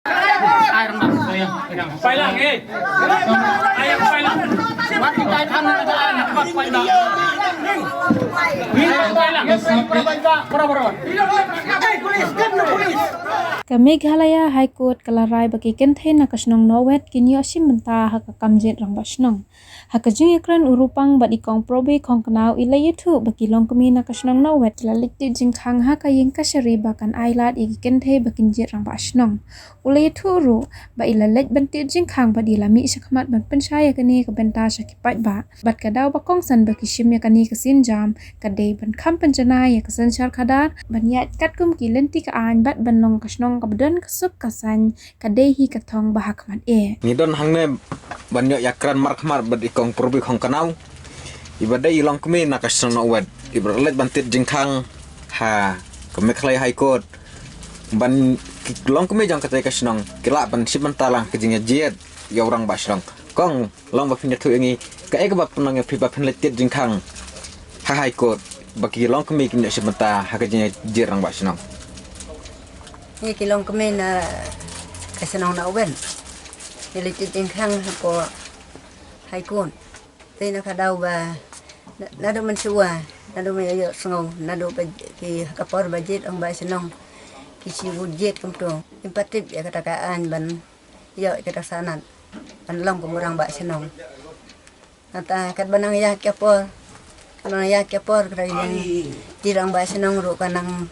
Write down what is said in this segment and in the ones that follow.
ai đang làm quay lại đi ai đang quay lại bắt cái tay thằng nó ai là bắt quay lại Ka Meghalaya High Court kalarai bagi kenthe na kasnong Norwet kinyo simenta haka kamjet rang basnong haka jing ekran urupang badi kong probe kong kanau ila YouTube bagi long kami na kasnong Norwet lalik ti jing khang haka ying kasari bakan ailat igi kenthe bakin jet rang basnong ula YouTube ru ba ila lek banti jing khang badi lami sakmat ban pensaya kani ka benta sakipat ba bat kadau bakong san bagi shimya kani kasin jam kadai ban kham penjana ya kasan syar kadar ban yat kat kum ki lenti ka an bat ban long kasnong kabdan kasuk kasan kadai hi kathong bahak mat e ngidon hangne banyo yakran markmar bad ikong probi khong kanau ibadai long kumi na kasno wed ibralet bantit jingkhang ha Meghalaya High Court ban long kumi jang katai kasnong kila ban sibantalang kejingnya jet ya orang basrong kong long ba pinya thu ngi ka ek ba punang phi ba penletit jingkhang ha High Court bagi long kumi kinyo sibanta ha kejingnya jet orang basrong ni kilong kami na kasanong na uwen nilitit yung kang ko haikon tay nakadaw ba nado man siwa nado may ayo sngong nado pa ki kapor budget ang ba sinong kisi budget kumto impatib ya katakaan ban yo katasanan ban long kumurang ba sinong nata kat banang ya kapor kanang ya kapor kray tirang ba sinong ro kanang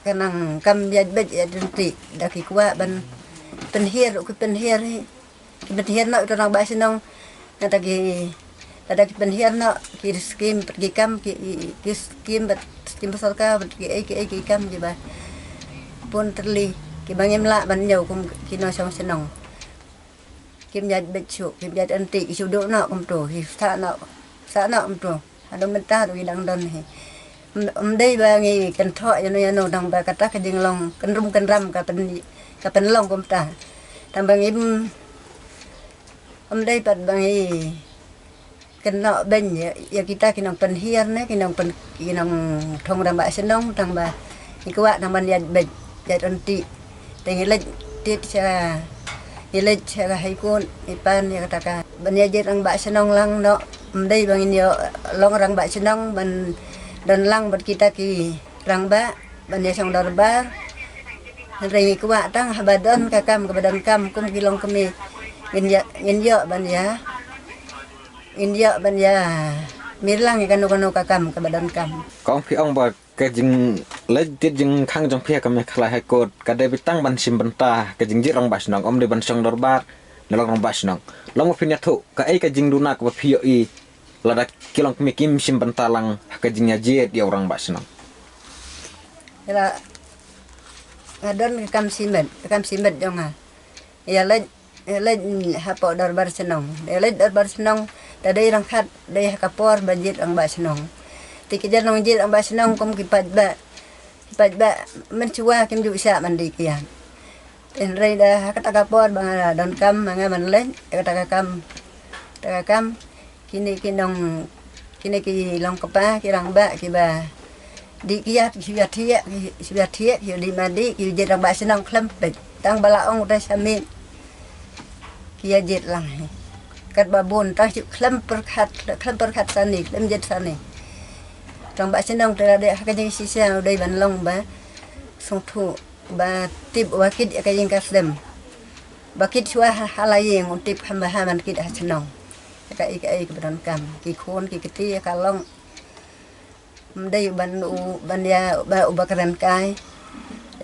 kanang kam yad bet ya dunti daki kuwa ban penhir ku penhir na utarang ba sinong natagi tadaki penhir na ki skim pergi kam ki skim bat skim pasalka bat ki kam di ba pun terli ki bangem la ban nyau kum kino sang sinong kim yad bet chu kim yad anti ki sudo na kum to ki sa na to adong mentah tu idang don he đây ba ngi kan tho ya no dang ba kata ka ding long kan ram ka pen long kom ta tam bang im đây pat bang i kan no ben ya kita kinong pen hiar ne kinong thong ram ba senong tang ba ni kwa tang ban ya bet ya anti teng le tit cha ile cha ga hai kon ipan ya kata ka ban ya jet ang ba senong lang no đây bang ni long rang ba senong ban dan lang buat kita ki rangba banya sang darbar ringi kuat tang habadan kakam kebadan kam kum kilong kemi nginyo banya mirlang ikan kanu kakam kebadan kam kong pi ong ba ke jing lejit jing khang jong pia ka Meghalaya High Court ka de bitang ban simbenta ke jing jirang basnong om de ban sang darbar nelong basnong long pi nyathu ka ai ka jing duna ka pio i lada kilong kemi kim simbentalang ka jingnya jet dia orang basnong ila ngadon kam simet jonga ya le hapo darbar senong le darbar senong tadai rangkat dai kapor banjit ang basnong tikijan nong jit ang basnong kum kipat ba mencua kim ju sa mandi kian en reida kata kapor bang don kam manga man len kata kam kini kinong kini ki long kapa ki rang ba ki ba di kiat ki thia ki di mandi ki jet rang ba senong klempet tang balaong ta samin ki jet lang kat babon ta klemper khat sani klem jet sani rang ba senong ta de ka jing sisa dei ban long ba song thu ba tip wakit ka jing kaslem bakit chua halayeng tip hamba haman kit senong cái keberan kam ki khon ki keti kalong đây ban ya ba ubakaran kai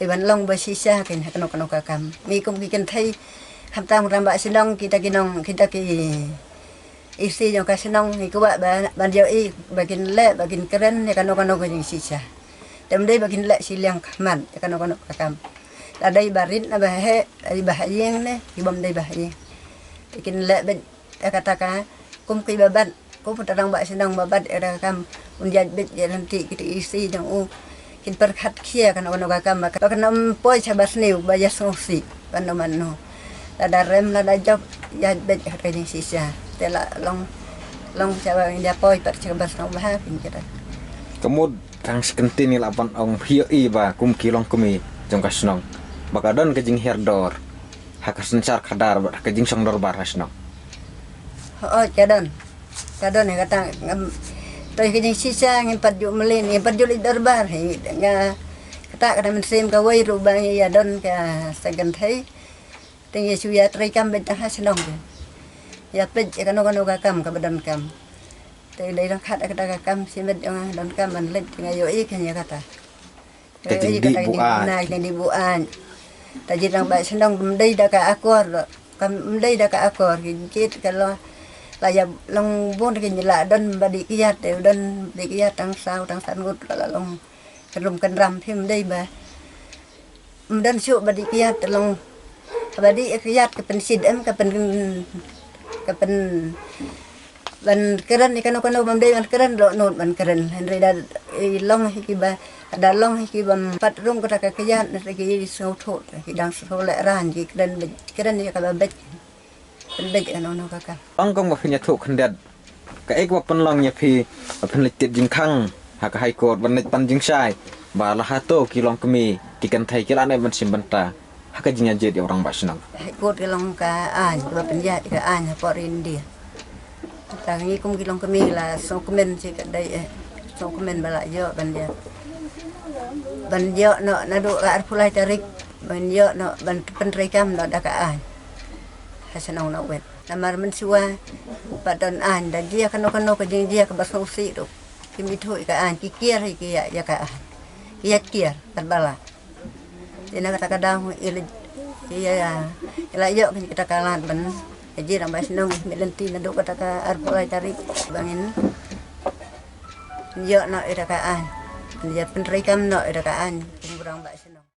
ban long ba sisa kin kano ka kam mi kum ki kan thai ham tam ram ba sinong kita ki isi jong ka sinong ki ba ban yo i bakin le bakin keren ya kano ka jing sisa dem dei bakin le siliang man ya kano ka kam la dai barin ba he ai ba yeng ne ki bom dei ba yeng bikin le katakan kum ki babat kum terang ba senang babat era kam unjat bet nanti kita isi jang kin perkhat khia kan ono kakam ka kan poi sabas niu ba ya sosi pano mano ada rem ada job ya bet ka ni sisa tela long sawa dia poi per sabas no ba pin kita kemud kang skenti ni lapan ong pio i ba kum kilong kumi jong kasnong bakadon ke jing herdor hakas sencar kadar ke jing song dorbar hasnong Oh, kadon ya kata tôi cái sisa ngin pat ju melin ngin pat ju li darbar hi nga kata kada mensim ka wai rubang ya don ka sagan thai tingi suya trai kam bet ha senong ya pej ka no ka kam ka badan kam te dai rak khat ka kam simet don kam man let nga yo ik nya kata ke jing di buan na di buan ta jirang ba senong mdai da ka akor kam mdai da ka akor kit kalau là long buôn cái như là đơn bà đi kia đều đơn đi kia trăng sao trăng san ngút là long cái rồng cần rằm thêm đây bà đơn sụp bà đi kia long bà đi kia cái pen xịt em cái pen ban keren ikan no bam day ban keren lo not ban keren henry da long hiki ba ada long hiki bam pat rum kata ka kia ki so thot ki dang so le ran ki keren ni ka ba bet bej no kaka ong kong ba phnya thu khandet ka ek wa pan long nya phi phan lit jing khang ha ka hai court ban lit pan jing sai ba la ha to ki long kemi ki kan thai ki la nai ban sim ban ta ha ka jing jet orang ba snang hai court ki long ka an ba pen ya ka an por india tang ni kum ki long kemi la so komen si ka dai so komen bala yo ban yo no na do ar pulai tarik ban yo no ban pen rekam no da ka an hasanong na wet namar man siwa padan an da dia kano ka dia ka baso si do kimi thoi ka an ki kier ki ya ka an ya kier terbala dina kata kadang ya ila yo kita kalan ban ji ram bas nong melenti na do kata ka arpulai tarik bangin yo no ira ka an dia penrikam no ira ka an kurang bas nong